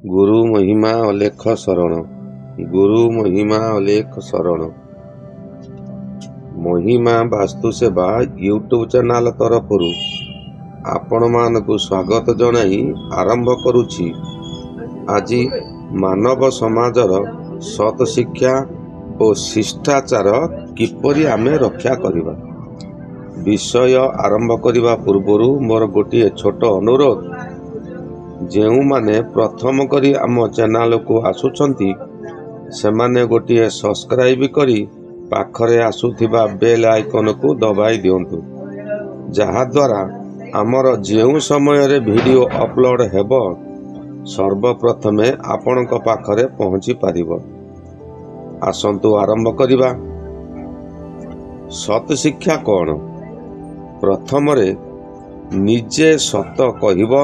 गुरु महिमा अलेख शरण। गुरु महिमा अलेख शरण। महिमा वास्तु सेवा यूट्यूब चैनल तरफरु आपण मानकु स्वागत जनाई आरंभ करुछि। आज मानव समाजर सत शिक्षा और शिष्टाचार किपरि आमे रक्षा करिबा विषय आरंभ करिबा पूर्वरु मोर गोटे छोट अनुरोध। जेउ माने प्रथम करी आम चैनल को आसुछंती सेमाने गोटे सब्सक्राइब करी पाखरे आसुथिबा बेल आइकन को दबाई दियंतु, जहा द्वारा आमर जेउ समय रे वीडियो अपलोड हेबो सर्वप्रथमे आपणक पाखरे पहुंची पारिबो। आसंतु आरंभ करिबा। सत शिक्षा कौन? प्रथम रे निजे सत कहिबो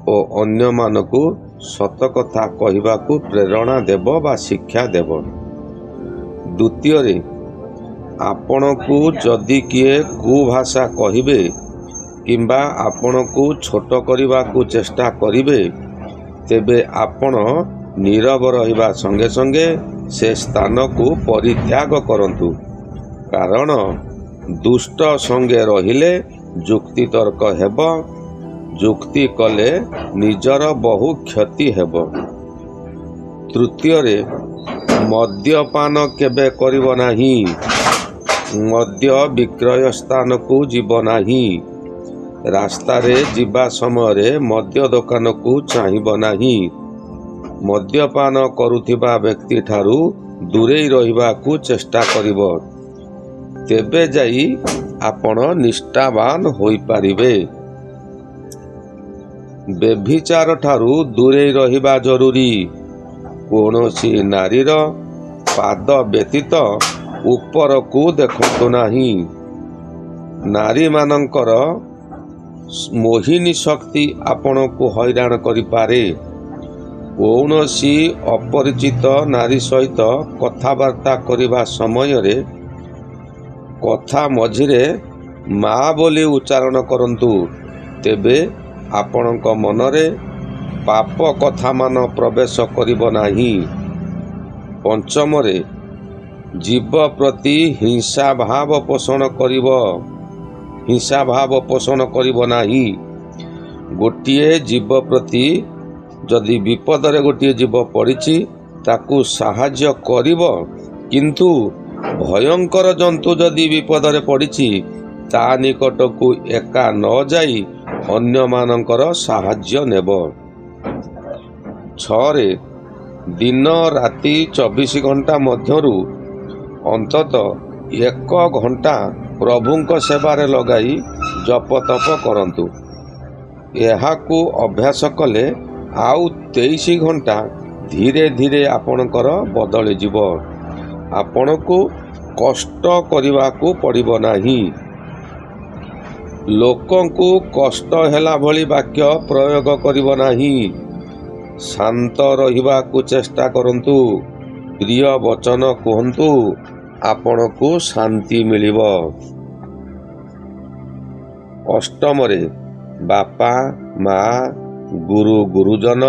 ओ अन्य मानकु सत कथा कहिबाकू प्रेरणा देव बा शिक्षा देव। द्वितीय रे आपणकू जदि किए कुभाषा कहिबे किंबा आपणकू छोट करिबाकू चेष्टा करिबे तेबे आपण नीरव रहिबा संगे संगे से स्थान को परित्याग करंतु, कारण दुष्ट संगे रहिले जुक्ति तर्क हेब, जुक्ति कले निजर बहु क्षति हेब। तृतीय रे मद्यपान केबे करिबो नाही, मद्य विक्रय स्थान को जीव नाही, रास्ता रे जीवा समय रे मद्य दुकान को चाहिबो नाही, मद्यपान करुथिबा व्यक्ति ठारू दूरेई रहिबा को चेष्टा करिबो, तेबे जाई आपण निष्ठावान होई पारिबे। बेभिचार ठारू दूरेई रहिबा जरूरी। कोनोसी नारीर पाद व्यतीत ऊपर को देखंतु नाही। नारी मानंकर मोहिनी शक्ति आपण को हैरान करि पारे। कोनोसी अपरिचित नारी सहित कथावार्ता करिबा समय रे कथा मझिरे माँ बोली उच्चारण करंतु, तेबे आपणक मनरे पाप कथा मान प्रवेश करिबो नाही। पंचम रे जीव प्रति हिंसा भाव पोषण करिबो नाही। गोटिए जीव प्रति जदि विपद रे गोटिए जीव पड़िछि ताकू साहाय्य करिबो, किंतु भयंकर जंतु जदि विपद रे पड़िछि ता निकट को एका न जाई अन्य मानकर साहाय्य नेब। छरे दिन राति 24 घंटा मध्यरु अंतत 1 घंटा प्रभुंक सेवारे लगाई जप तप करंतु। एहाकू अभ्यास कले आउ 23 घंटा धीरे धीरे आपणकर बदली जीव। आपणकू कष्ट करिवाकू पड़िबो नाही। लोकंकू कष्ट हेला भली वाक्य प्रयोग करिबो नाही। शांत रहिबाकू चेष्टा करंतु, प्रिय वचन कहंतु, आपणकू शांति मिलिबो। अष्टम रे बापा माँ गुरु गुरुजन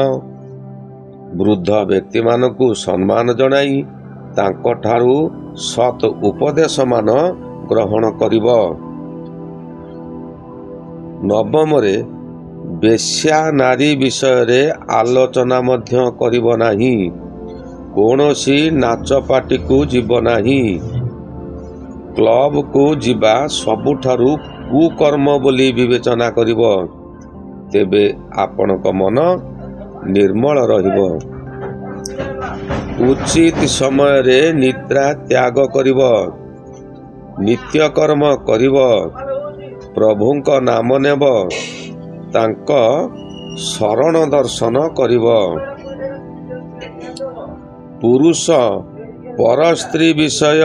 वृद्ध व्यक्ति मानकू सम्मान जनाई तांको ठारू सत उपदेश मान ग्रहण करिबो। नवम रे बेश्या नारी विषय रे आलोचना मध्य करिबो नाही। कोनोसी नाच पार्टी को जीव नाही। क्लब को जीवा सबुठारू कुकर्म बोली विवेचना करिबो, तेबे आपणक मन निर्मल रहिबो। उचित समय रे निद्रा त्याग करिबो, नित्य कर्म करिबो, प्रभुंक नाम नेब, तांक शरण दर्शन करिब। पुरुष पर स्त्री विषय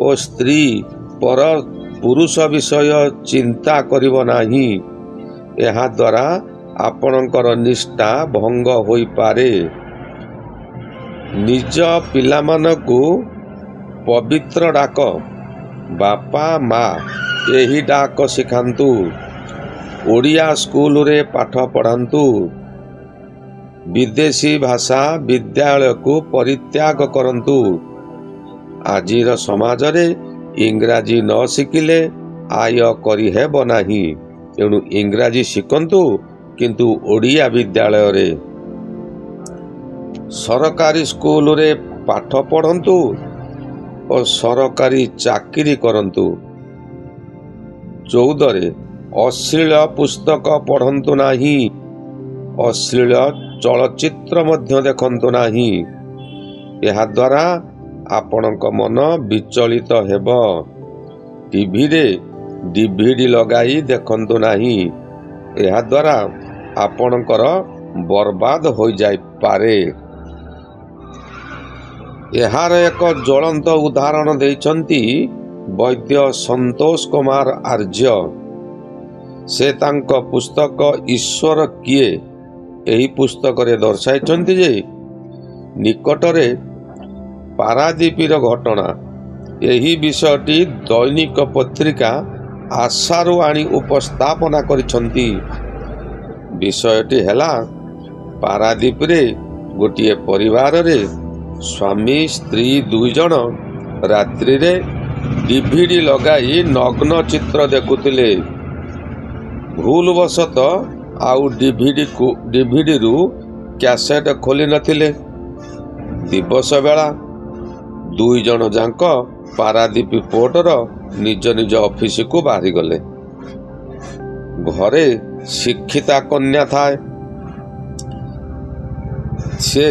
और स्त्री पर पुरुष विषय चिंता करिब नाही। एहा द्वारा आपणकर निष्ठा भंग होई पारे। निज पिलामानकू पवित्र डाक, बापा माँ यही डाक शिखांतु। ओडिया स्कूल रे पाठ पढ़ांतु। विदेशी भाषा विद्यालय को परित्याग करंतु। आजिर समाज रे इंग्राजी न शिखिले आय करि हेब नाही। एणु इंग्राजी शिखंतु किंतु ओडिया विद्यालय रे। सरकारी स्कूल रे पाठ पढ़ंतु और सरकारी चाकरी करंतु। 14 अश्लील पुस्तक पढ़ंतु नाही। अश्लील चलचित्र मध्य देखंतु नाही। यह द्वारा आपणक मन विचलित हेब। टीवी रे डीवीडी लगाई देखंतु नाही। यह द्वारा आपणकर बर्बाद हो जाई पारे। यार एक ज्वलंत उदाहरण देइछंती वैद्य संतोष कुमार आर्य। से तांको पुस्तक ईश्वर किए एही पुस्तक रे दर्शाइछंती जे निकटरे पारादीपीर घटना एही विषयटी दैनिक पत्रिका आशारू आनी उपस्थापना करिछंती। विषयटी हेला पारादीप रे गोटिए परिवार रे स्वामी स्त्री 2 जन रात्रि रे डीवीडी लगाई नग्न चित्र देखुतिले। भूलवशत आउ डीवीडी रु कैसेट खोली नथिले। दिवस बेला 2 जन जांक पारादीप पोर्टर निज निज ऑफिस को बाहरी गले। घरे शिक्षिता कन्या थाए। से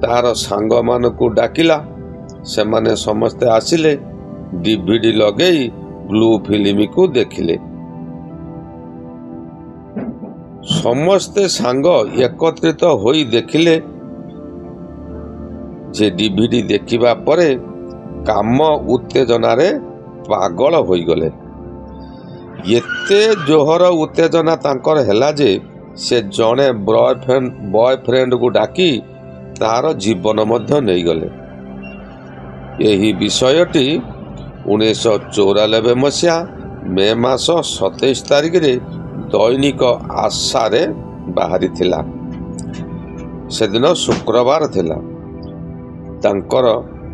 तार सांग मान को डाकिला। से माने समस्ते आसिले। डीवीडी लगेई ब्लू फिल्म को देखिले। समस्ते सांग एकत्रित होई देखिले जे डीवीडी देखिबा परे काम उत्तेजना रे पागल होई गले। एते जोहर उत्तेजना तांकर हेला जे से जने बॉयफ्रेंड को डाकी तार जीवन मध्य नहीं गले। यही विषयटी 1994 मसीहा मे मास 27 तारिख रे दैनिक आशा रे बाहरी थिला। से दिन शुक्रवार थिला। तांकर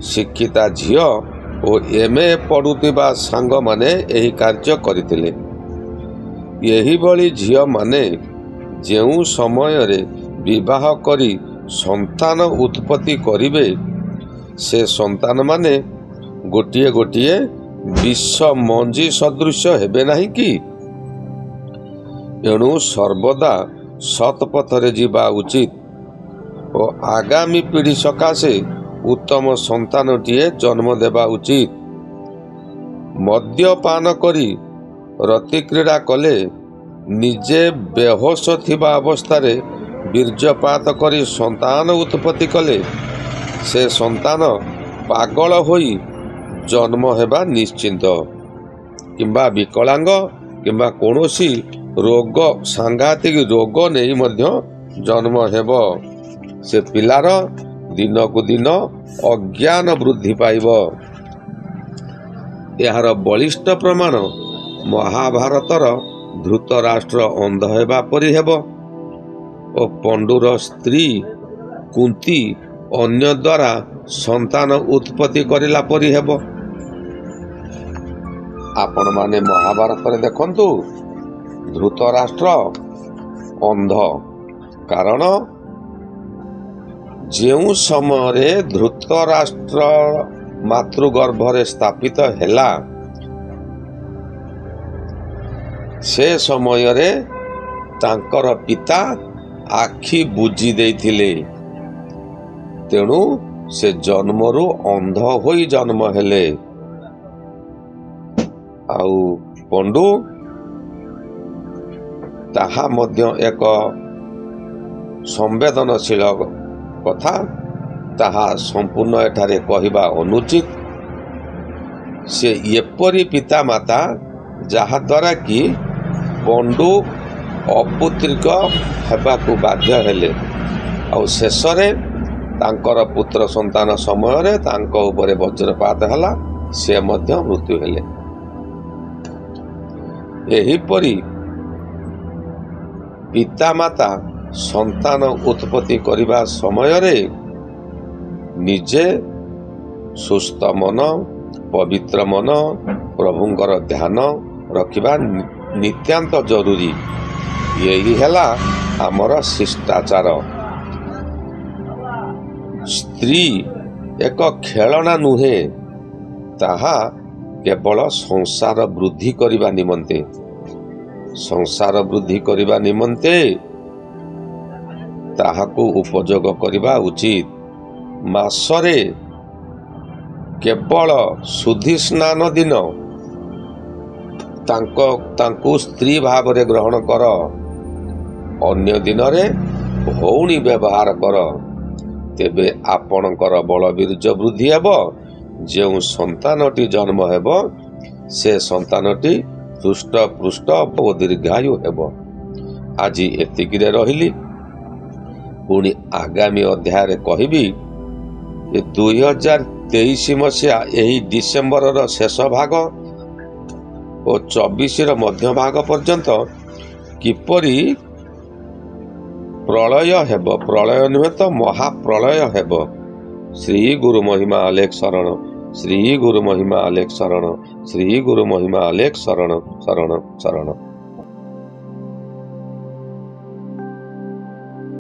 शिक्षिता झियो और एमए पढ़ुतिबा सांग माने एही कार्य करथिले। यही बली झियो माने जेउ समय रे विवाह करी संतान उत्पत्ति करिवे से संतान माने गोटिए गोटिए विश्व मंजी सदृश हेबे नाही कि। एणु सर्वदा सतपथरे जीवा उचित और आगामी पीढ़ी सकाशे उत्तम संतानटीए जन्म देवा उचित। मद्यपान करी रति क्रीड़ा कले निजे बेहोश थिबा अवस्था रे बीर्जपात करी संतान उत्पत्ति कले से संतान पागल होई जन्म हेबा निश्चिंत। किंबा विकलांग किंबा कोनोसी रोग सांघातिक रोग नहीं मध्य जन्म हेब। से पिलार दिन को दिन अज्ञान वृद्धि पाइब। यार बलिष्ठ प्रमाण महाभारतर धृतराष्ट्र अंध हेबा परि हेब और पंडुर स्त्री कुंती अन्य द्वारा संतान उत्पत्ति करिला परि हेब। आपण माने महाभारत रे देखंतु धृतराष्ट्र अंध कारण जेउ समय धृतराष्ट्र मातृगर्भरे स्थापित हेला से समय रे तांकर पिता आखि बुझी देइथिले। तेणु से जन्मरु अंध होई जन्म हेले। आउ पंडु ताहा मध्य एक संवेदनशील कथा। ताहा संपूर्ण एठारे कहिबा अनुचित। से एपरी पिता माता जहा द्वारा कि पंडु अपुत्रिक हेबाकु बाध्य हेले। और शेषरे तांकर पुत्र संतान समय रे तांको उपरे वज्रपात हला। से मध्य मृत्यु हेले। एही परी पिता माता ସନ୍ତାନ ଉତ୍ପତ୍ତି କରିବା ସମୟରେ ନିଜେ ସୁସ୍ଥ ମନ, ପବିତ୍ର ମନ, ପ୍ରଭୁଙ୍କର ଧ୍ୟାନ ରଖିବା ନିତ୍ୟାନ୍ତ ଜରୁରୀ। ଏହି ହେଲା ଆମର ଶିଷ୍ଟାଚାର। ସ୍ତ୍ରୀ ଏକ ଖେଳଣା ନୁହେଁ, ତାହା କେବଳ ସଂସାର ବୃଦ୍ଧି କରିବା ନିମନ୍ତେ ତାହାକୁ ଉପଯୋଗ କରିବା ଉଚିତ। ମାସରେ କେବଳ ଶୁଦ୍ଧି ସ୍ନାନ ଦିନ ତାଙ୍କୁ ସ୍ତ୍ରୀ ଭାବରେ ଗ୍ରହଣ କର। ଅନ୍ୟ ଦିନରେ ଭଉଣୀ ବ୍ୟବହାର କର। ତେବେ ଆପଣଙ୍କର ବଳବୀର୍ଯ୍ୟ ବୃଦ୍ଧି ହେବ। ଯେଉଁ ସନ୍ତାନଟି ଜନ୍ମ ହେବ ସେ ସନ୍ତାନଟି ହୃଷ୍ଟପୃଷ୍ଟ ଓ ଦୀର୍ଘାୟୁ ହେବ। ଆଜି ଏତିକିରେ ରହିଲି। ପୁଣି ଆଗାମୀ ଅଧ୍ୟାୟରେ କହିବି ଯେ 2023 ମସିହା ଏହି ଡିସେମ୍ବରର ଶେଷ ଭାଗ ଓ 24ର ମଧ୍ୟଭାଗ ପର୍ଯ୍ୟନ୍ତ କିପରି ପ୍ରଳୟ ହେବ, ପ୍ରଳୟ ନୁହେଁ ତ ମହାପ୍ରଳୟ ହେବ। ଶ୍ରୀ ଗୁରୁ ମହିମା ଅଲେଖ ଶରଣ, ଶ୍ରୀ ଗୁରୁ ମହିମା ଅଲେଖ ଶରଣ, ଶ୍ରୀ ଗୁରୁ ମହିମା ଅଲେଖ ଶରଣ ଶରଣ ଶରଣ।